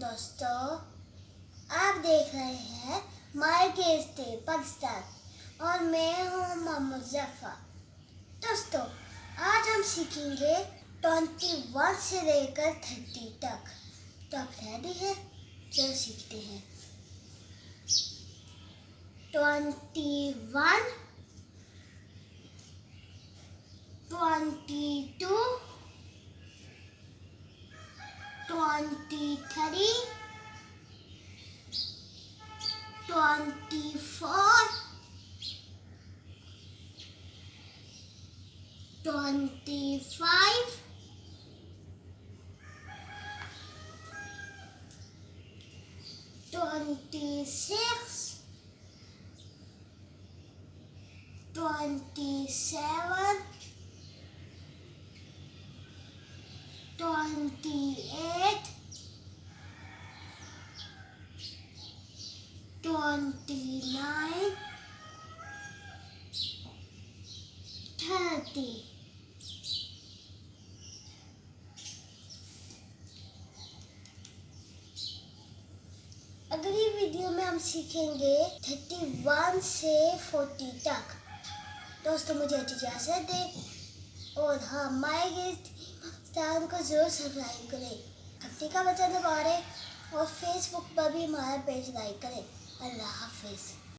दोस्तों, आप देख रहे हैं माय गेस्ट डे पाकिस्तान और मैं हूँ मोहम्मद जफर। दोस्तों, आज हम सीखेंगे 21 से लेकर 30 तक। तो आप रेडी हैं? चलो सीखते हैं। 21, 22, 23, 24, 25, 26, 27, 28, 29, 30। अगली वीडियो में हम सीखेंगे 31 से 40 तक। दोस्तों, मुझे इजाज़त दें और हाँ, माय गेस्ट चैनल को ज़रूर सब्सक्राइब करें, घंटी का बटन दबाएं और फेसबुक पर भी हमारा पेज लाइक करें। अल्लाह हाफिज़।